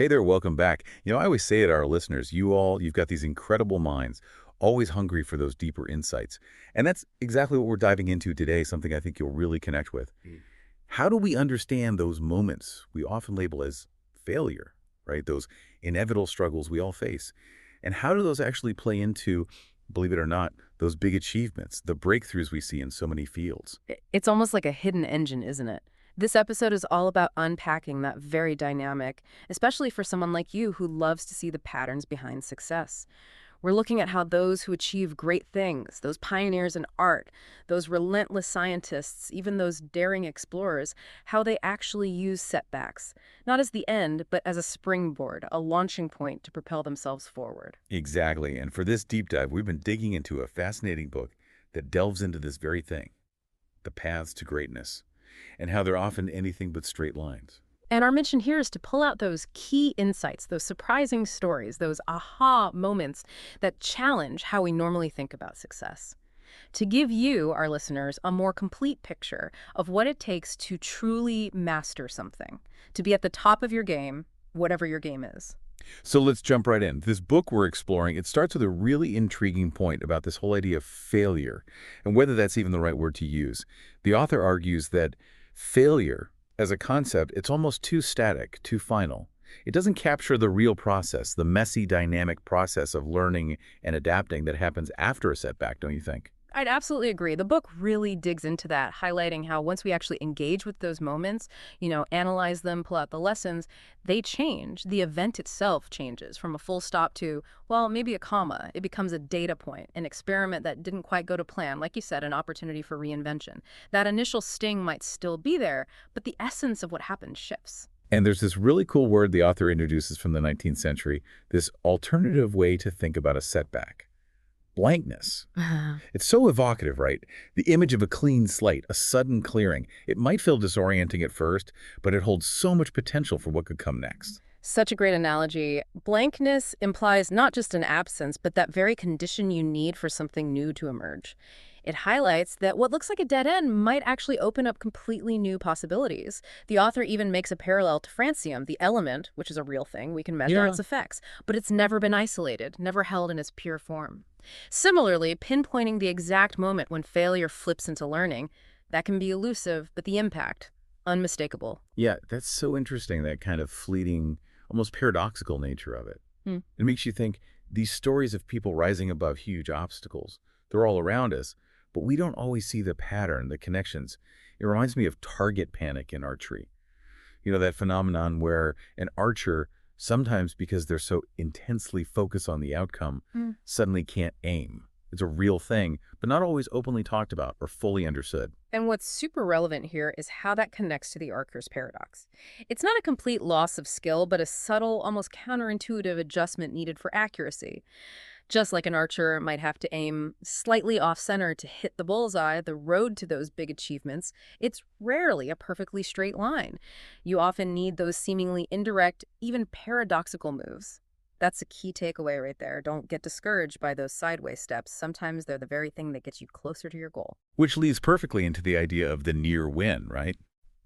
Hey there, welcome back. I always say to our listeners, you've got these incredible minds, always hungry for those deeper insights. And that's exactly what we're diving into today, something I think you'll really connect with. Mm. How do we understand those moments we often label as failure, right? Those inevitable struggles we all face. And how do those actually play into, believe it or not, those big achievements, the breakthroughs we see in so many fields? It's almost like a hidden engine, isn't it? This episode is all about unpacking that very dynamic, especially for someone like you who loves to see the patterns behind success. We're looking at how those who achieve great things, those pioneers in art, those relentless scientists, even those daring explorers, how they actually use setbacks, not as the end, but as a springboard, a launching point to propel themselves forward. Exactly. And for this deep dive, we've been digging into a fascinating book that delves into this very thing, the paths to greatness, and how they're often anything but straight lines. And our mission here is to pull out those key insights, those surprising stories, those aha moments that challenge how we normally think about success. To give you, our listeners, a more complete picture of what it takes to truly master something, to be at the top of your game, whatever your game is. So let's jump right in. This book we're exploring, it starts with a really intriguing point about this whole idea of failure and whether that's even the right word to use. The author argues that failure as a concept, it's almost too static, too final. It doesn't capture the real process, the messy, dynamic process of learning and adapting that happens after a setback, don't you think? I'd absolutely agree. The book really digs into that, highlighting how once we actually engage with those moments, analyze them, pull out the lessons, they change. The event itself changes from a full stop to, well, maybe a comma. It becomes a data point, an experiment that didn't quite go to plan. Like you said, an opportunity for reinvention. That initial sting might still be there, but the essence of what happened shifts. And there's this really cool word the author introduces from the 19th century, this alternative way to think about a setback. Blankness. It's so evocative, right? The image of a clean slate, a sudden clearing. It might feel disorienting at first, but it holds so much potential for what could come next. Such a great analogy. Blankness implies not just an absence, but that very condition you need for something new to emerge. It highlights that what looks like a dead end might actually open up completely new possibilities. The author even makes a parallel to francium, the element, which is a real thing, we can measure Yeah. its effects, but it's never been isolated, never held in its pure form. Similarly, pinpointing the exact moment when failure flips into learning, that can be elusive, but the impact, unmistakable. Yeah, that's so interesting, that kind of fleeting, almost paradoxical nature of it. Hmm. It makes you think these stories of people rising above huge obstacles, they're all around us, but we don't always see the pattern, the connections. It reminds me of target panic in archery. That phenomenon where an archer, sometimes because they're so intensely focused on the outcome, suddenly can't aim. It's a real thing, but not always openly talked about or fully understood. And what's super relevant here is how that connects to the Archer's paradox. It's not a complete loss of skill, but a subtle, almost counterintuitive adjustment needed for accuracy. Just like an archer might have to aim slightly off center to hit the bullseye, the road to those big achievements, it's rarely a perfectly straight line. You often need those seemingly indirect, even paradoxical moves. That's a key takeaway right there. Don't get discouraged by those sideways steps. Sometimes they're the very thing that gets you closer to your goal. Which leads perfectly into the idea of the near win, right?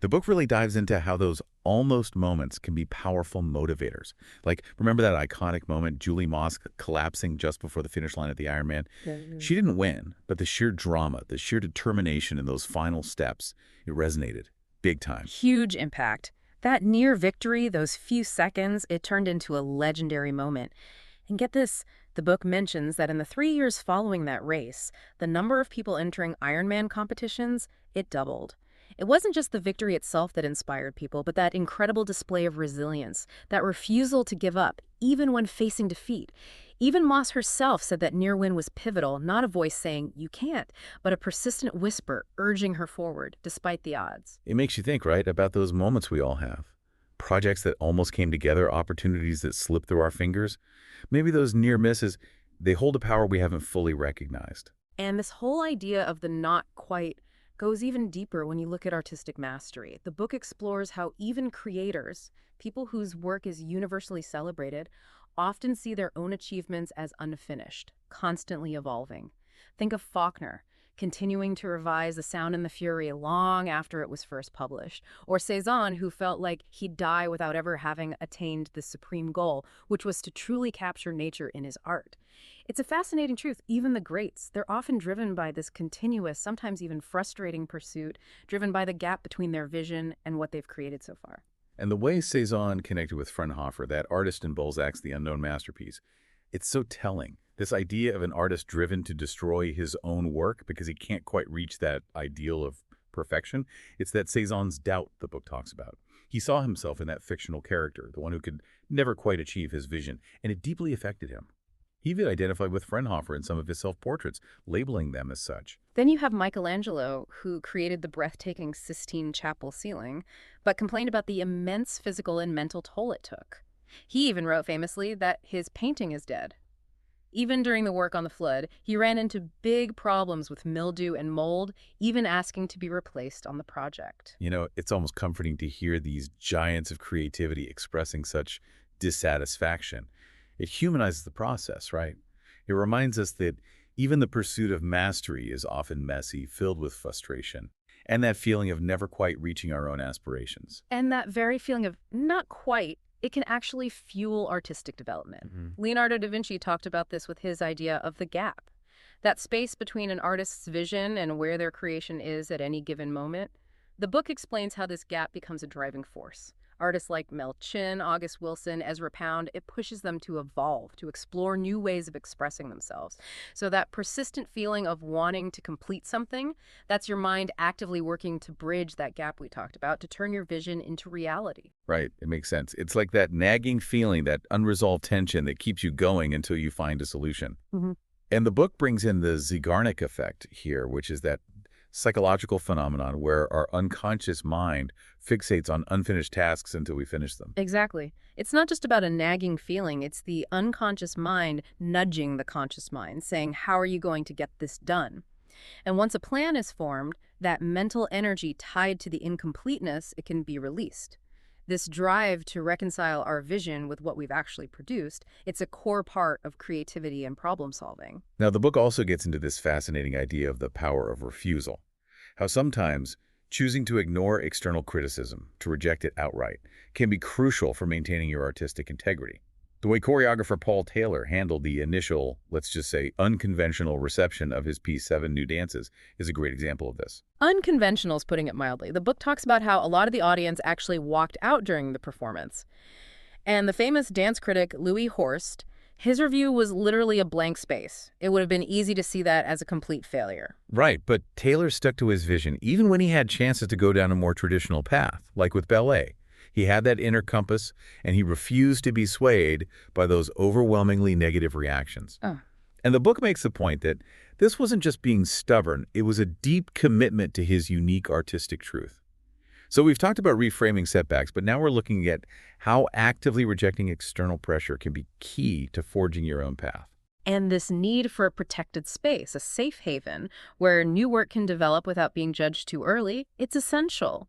The book really dives into how those almost moments can be powerful motivators. Like, remember that iconic moment, Julie Moss collapsing just before the finish line at the Ironman? Mhm. She didn't win, but the sheer drama, the sheer determination in those final steps, it resonated big time. Huge impact. That near victory, those few seconds, it turned into a legendary moment. And get this, the book mentions that in the 3 years following that race, the number of people entering Ironman competitions, it doubled. It wasn't just the victory itself that inspired people, but that incredible display of resilience, that refusal to give up, even when facing defeat. Even Moss herself said that near win was pivotal, not a voice saying, you can't, but a persistent whisper urging her forward, despite the odds. It makes you think, right, about those moments we all have. Projects that almost came together, opportunities that slipped through our fingers. Maybe those near misses, they hold a power we haven't fully recognized. And this whole idea of the not quite goes even deeper when you look at artistic mastery. The book explores how even creators, people whose work is universally celebrated, often see their own achievements as unfinished, constantly evolving. Think of Faulkner. continuing to revise The Sound and the Fury long after it was first published. Or Cezanne, who felt like he'd die without ever having attained the supreme goal, which was to truly capture nature in his art. It's a fascinating truth. Even the greats, they're often driven by this continuous, sometimes even frustrating pursuit, driven by the gap between their vision and what they've created so far. And the way Cezanne connected with Fraunhofer, that artist in Balzac's The Unknown Masterpiece, it's so telling. This idea of an artist driven to destroy his own work because he can't quite reach that ideal of perfection, it's that Cezanne's doubt the book talks about. He saw himself in that fictional character, the one who could never quite achieve his vision, and it deeply affected him. He even identified with Fraunhofer in some of his self-portraits, labeling them as such. Then you have Michelangelo, who created the breathtaking Sistine Chapel ceiling, but complained about the immense physical and mental toll it took. He even wrote famously that his painting is dead. Even during the work on the flood, he ran into big problems with mildew and mold, even asking to be replaced on the project. You know, it's almost comforting to hear these giants of creativity expressing such dissatisfaction. It humanizes the process, right? It reminds us that even the pursuit of mastery is often messy, filled with frustration, and that feeling of never quite reaching our own aspirations. And that very feeling of not quite, it can actually fuel artistic development. Leonardo da Vinci talked about this with his idea of the gap. That space between an artist's vision and where their creation is at any given moment. The book explains how this gap becomes a driving force. Artists like Mel Chin, August Wilson, Ezra Pound, it pushes them to evolve, to explore new ways of expressing themselves. So that persistent feeling of wanting to complete something, that's your mind actively working to bridge that gap we talked about, to turn your vision into reality. Right, it makes sense. It's like that nagging feeling, that unresolved tension that keeps you going until you find a solution. And the book brings in the Zeigarnik effect here, which is that psychological phenomenon where our unconscious mind fixates on unfinished tasks until we finish them. Exactly. It's not just about a nagging feeling, it's the unconscious mind nudging the conscious mind, saying, how are you going to get this done? And once a plan is formed, that mental energy tied to the incompleteness, it can be released. This drive to reconcile our vision with what we've actually produced, it's a core part of creativity and problem solving. Now, the book also gets into this fascinating idea of the power of refusal. How sometimes choosing to ignore external criticism, to reject it outright, can be crucial for maintaining your artistic integrity. The way choreographer Paul Taylor handled the initial, let's just say, unconventional reception of his piece 7 New Dances is a great example of this. Unconventional is putting it mildly. The book talks about how a lot of the audience actually walked out during the performance. And the famous dance critic Louis Horst, his review was literally a blank space. It would have been easy to see that as a complete failure. Right, but Taylor stuck to his vision even when he had chances to go down a more traditional path, like with ballet. He had that inner compass, and he refused to be swayed by those overwhelmingly negative reactions. And the book makes the point that this wasn't just being stubborn, it was a deep commitment to his unique artistic truth. So we've talked about reframing setbacks, but now we're looking at how actively rejecting external pressure can be key to forging your own path. And this need for a protected space, a safe haven, where new work can develop without being judged too early, it's essential.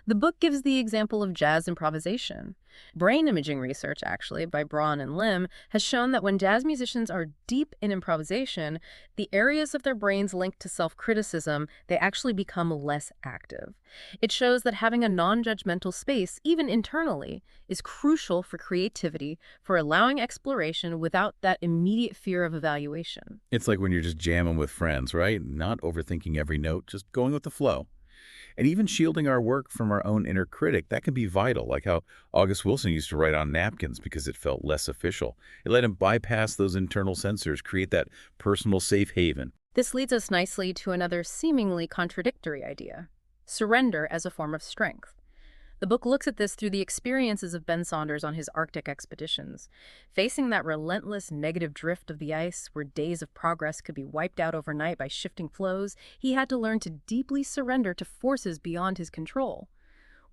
The book gives the example of jazz improvisation. Brain imaging research, actually, by Braun and Lim, has shown that when jazz musicians are deep in improvisation, the areas of their brains linked to self-criticism, they actually become less active. It shows that having a non-judgmental space, even internally, is crucial for creativity, for allowing exploration without that immediate fear of evaluation. It's like when you're just jamming with friends, right? Not overthinking every note, just going with the flow. And even shielding our work from our own inner critic, that can be vital, like how August Wilson used to write on napkins because it felt less official. It let him bypass those internal censors, create that personal safe haven. This leads us nicely to another seemingly contradictory idea: surrender as a form of strength. The book looks at this through the experiences of Ben Saunders on his Arctic expeditions. Facing that relentless negative drift of the ice, where days of progress could be wiped out overnight by shifting flows, he had to learn to deeply surrender to forces beyond his control.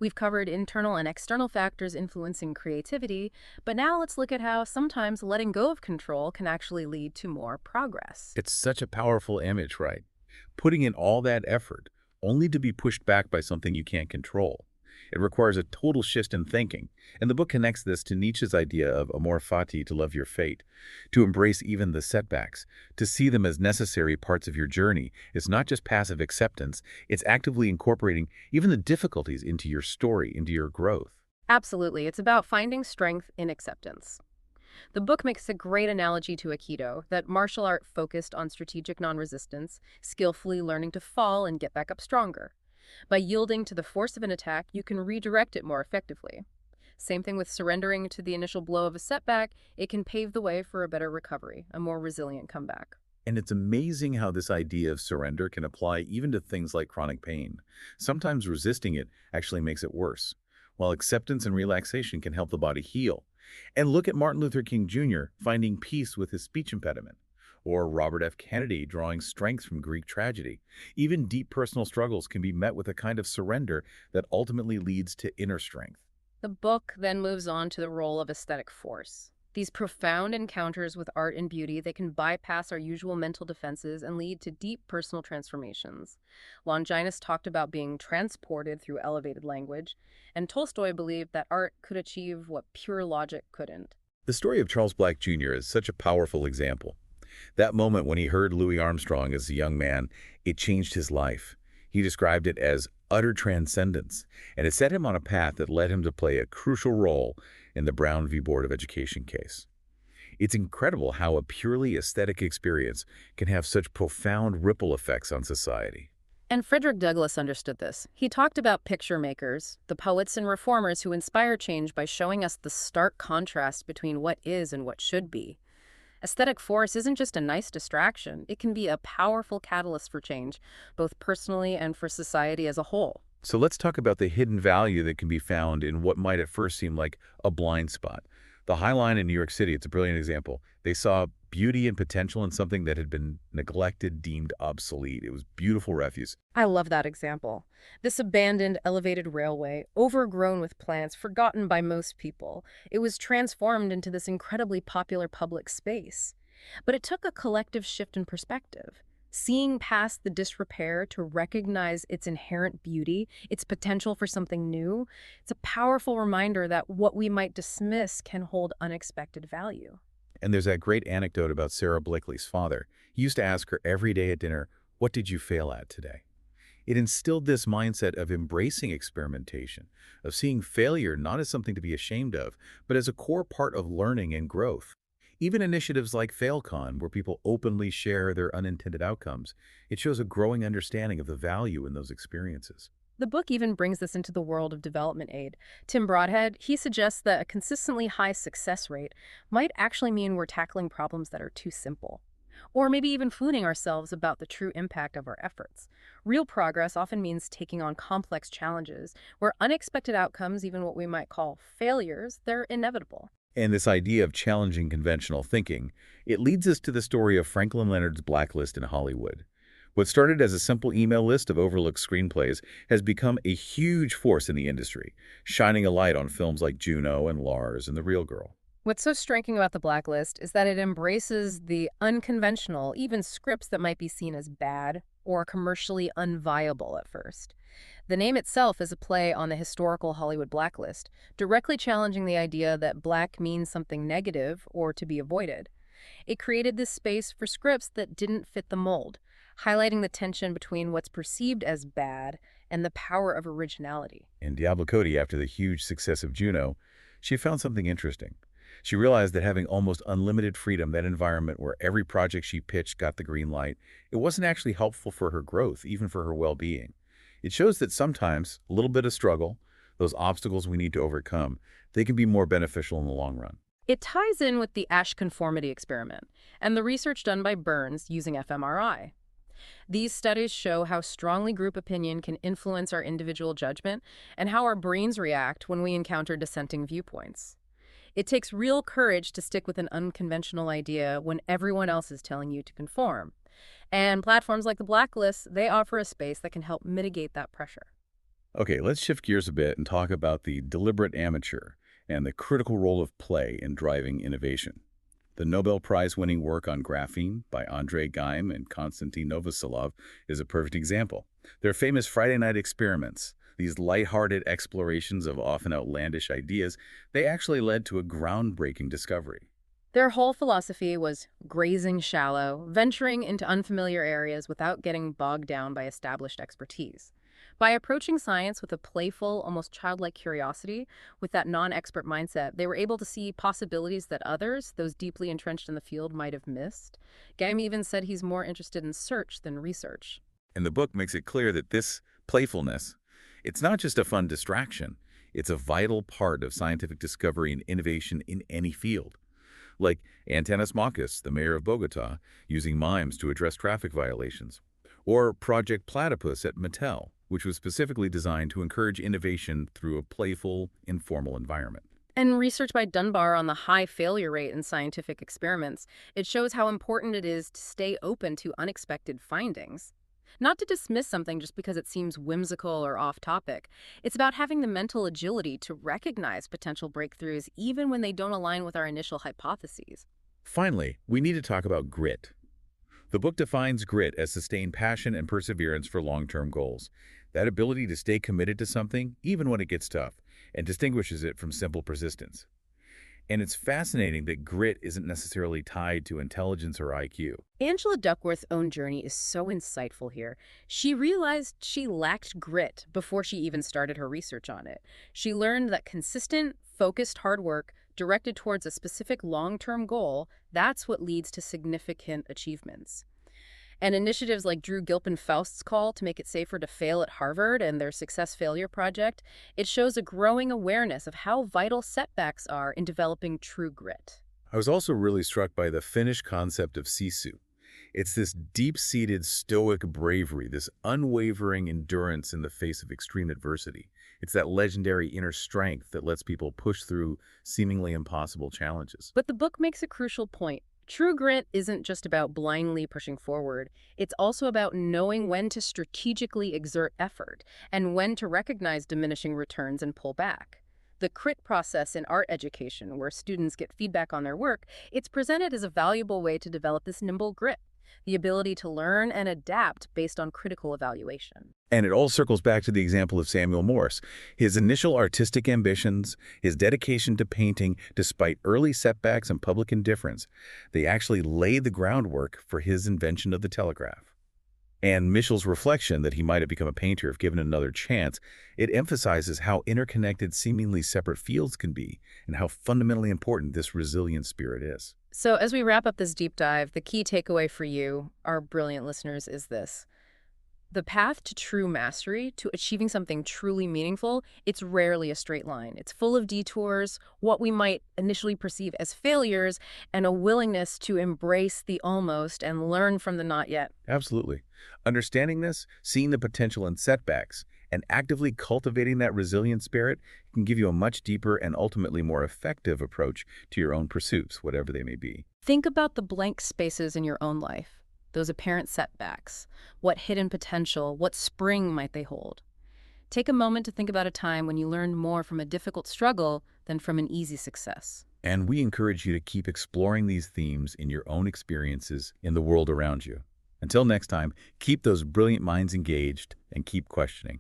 We've covered internal and external factors influencing creativity, but now let's look at how sometimes letting go of control can actually lead to more progress. It's such a powerful image, right? Putting in all that effort, only to be pushed back by something you can't control. It requires a total shift in thinking, and the book connects this to Nietzsche's idea of amor fati, to love your fate, to embrace even the setbacks, to see them as necessary parts of your journey. It's not just passive acceptance, it's actively incorporating even the difficulties into your story, into your growth. Absolutely. It's about finding strength in acceptance. The book makes a great analogy to Aikido, that martial art focused on strategic non-resistance, skillfully learning to fall and get back up stronger. By yielding to the force of an attack, you can redirect it more effectively. Same thing with surrendering to the initial blow of a setback, it can pave the way for a better recovery, a more resilient comeback. And it's amazing how this idea of surrender can apply even to things like chronic pain. Sometimes resisting it actually makes it worse, while acceptance and relaxation can help the body heal. And look at Martin Luther King Jr. finding peace with his speech impediment, or Robert F. Kennedy drawing strength from Greek tragedy. Even deep personal struggles can be met with a kind of surrender that ultimately leads to inner strength. The book then moves on to the role of aesthetic force. These profound encounters with art and beauty, they can bypass our usual mental defenses and lead to deep personal transformations. Longinus talked about being transported through elevated language, and Tolstoy believed that art could achieve what pure logic couldn't. The story of Charles Black Jr. is such a powerful example. That moment when he heard Louis Armstrong as a young man, it changed his life. He described it as utter transcendence, and it set him on a path that led him to play a crucial role in the Brown v. Board of Education case. It's incredible how a purely aesthetic experience can have such profound ripple effects on society. And Frederick Douglass understood this. He talked about picture makers, the poets and reformers who inspire change by showing us the stark contrast between what is and what should be. Aesthetic force isn't just a nice distraction, it can be a powerful catalyst for change, both personally and for society as a whole. So let's talk about the hidden value that can be found in what might at first seem like a blind spot. The High Line in New York City, it's a brilliant example. They saw beauty and potential in something that had been neglected, deemed obsolete. It was beautiful refuse. I love that example. This abandoned elevated railway, overgrown with plants, forgotten by most people, it was transformed into this incredibly popular public space. But it took a collective shift in perspective. Seeing past the disrepair to recognize its inherent beauty, its potential for something new, it's a powerful reminder that what we might dismiss can hold unexpected value. And there's that great anecdote about Sarah Blakely's father. He used to ask her every day at dinner, "What did you fail at today?" It instilled this mindset of embracing experimentation, of seeing failure not as something to be ashamed of, but as a core part of learning and growth. Even initiatives like FailCon, where people openly share their unintended outcomes, it shows a growing understanding of the value in those experiences. The book even brings this into the world of development aid. Tim Broadhead, he suggests that a consistently high success rate might actually mean we're tackling problems that are too simple, or maybe even fooling ourselves about the true impact of our efforts. Real progress often means taking on complex challenges where unexpected outcomes, even what we might call failures, they're inevitable. And this idea of challenging conventional thinking, it leads us to the story of Franklin Leonard's Blacklist in Hollywood. What started as a simple email list of overlooked screenplays has become a huge force in the industry, shining a light on films like Juno and Lars and The Real Girl. What's so striking about the Blacklist is that it embraces the unconventional, even scripts that might be seen as bad or commercially unviable at first. The name itself is a play on the historical Hollywood blacklist, directly challenging the idea that black means something negative or to be avoided. It created this space for scripts that didn't fit the mold, highlighting the tension between what's perceived as bad and the power of originality. In Diablo Cody, after the huge success of Juno, she found something interesting. She realized that having almost unlimited freedom, that environment where every project she pitched got the green light, it wasn't actually helpful for her growth, even for her well-being. It shows that sometimes a little bit of struggle, those obstacles we need to overcome, they can be more beneficial in the long run. It ties in with the Asch conformity experiment and the research done by Burns using fMRI. These studies show how strongly group opinion can influence our individual judgment and how our brains react when we encounter dissenting viewpoints. It takes real courage to stick with an unconventional idea when everyone else is telling you to conform. And platforms like the Blacklist, they offer a space that can help mitigate that pressure. Okay, let's shift gears a bit and talk about the deliberate amateur and the critical role of play in driving innovation. The Nobel Prize-winning work on graphene by Andrei Geim and Konstantin Novoselov is a perfect example. Their famous Friday night experiments, These lighthearted explorations of often outlandish ideas, they actually led to a groundbreaking discovery. Their whole philosophy was grazing shallow, venturing into unfamiliar areas without getting bogged down by established expertise. By approaching science with a playful, almost childlike curiosity, with that non-expert mindset, they were able to see possibilities that others, those deeply entrenched in the field, might have missed. Gaim even said he's more interested in search than research. And the book makes it clear that this playfulness, it's not just a fun distraction, it's a vital part of scientific discovery and innovation in any field. Like Antanas Mockus, the mayor of Bogota, using mimes to address traffic violations. Or Project Platypus at Mattel, which was specifically designed to encourage innovation through a playful, informal environment. And research by Dunbar on the high failure rate in scientific experiments, it shows how important it is to stay open to unexpected findings. Not to dismiss something just because it seems whimsical or off topic. It's about having the mental agility to recognize potential breakthroughs even when they don't align with our initial hypotheses. Finally, we need to talk about grit. The book defines grit as sustained passion and perseverance for long-term goals. That ability to stay committed to something, even when it gets tough, and distinguishes it from simple persistence. And it's fascinating that grit isn't necessarily tied to intelligence or IQ. Angela Duckworth's own journey is so insightful here. She realized she lacked grit before she even started her research on it. She learned that consistent, focused hard work directed towards a specific long-term goal, that's what leads to significant achievements. And initiatives like Drew Gilpin Faust's call to make it safer to fail at Harvard and their Success Failure Project, it shows a growing awareness of how vital setbacks are in developing true grit. I was also really struck by the Finnish concept of sisu. It's this deep-seated stoic bravery, this unwavering endurance in the face of extreme adversity. It's that legendary inner strength that lets people push through seemingly impossible challenges. But the book makes a crucial point. True grit isn't just about blindly pushing forward. It's also about knowing when to strategically exert effort and when to recognize diminishing returns and pull back. The CRIT process in art education, where students get feedback on their work, it's presented as a valuable way to develop this nimble grit, the ability to learn and adapt based on critical evaluation. And it all circles back to the example of Samuel Morse. His initial artistic ambitions, his dedication to painting, despite early setbacks and public indifference, they actually laid the groundwork for his invention of the telegraph. And Mischel's reflection that he might have become a painter if given another chance, it emphasizes how interconnected seemingly separate fields can be and how fundamentally important this resilient spirit is. So as we wrap up this deep dive, the key takeaway for you, our brilliant listeners, is this. The path to true mastery, to achieving something truly meaningful, it's rarely a straight line. It's full of detours, what we might initially perceive as failures, and a willingness to embrace the almost and learn from the not yet. Absolutely. Understanding this, seeing the potential in setbacks, and actively cultivating that resilient spirit can give you a much deeper and ultimately more effective approach to your own pursuits, whatever they may be. Think about the blank spaces in your own life, those apparent setbacks. What hidden potential, what spring might they hold? Take a moment to think about a time when you learned more from a difficult struggle than from an easy success. And we encourage you to keep exploring these themes in your own experiences in the world around you. Until next time, keep those brilliant minds engaged and keep questioning.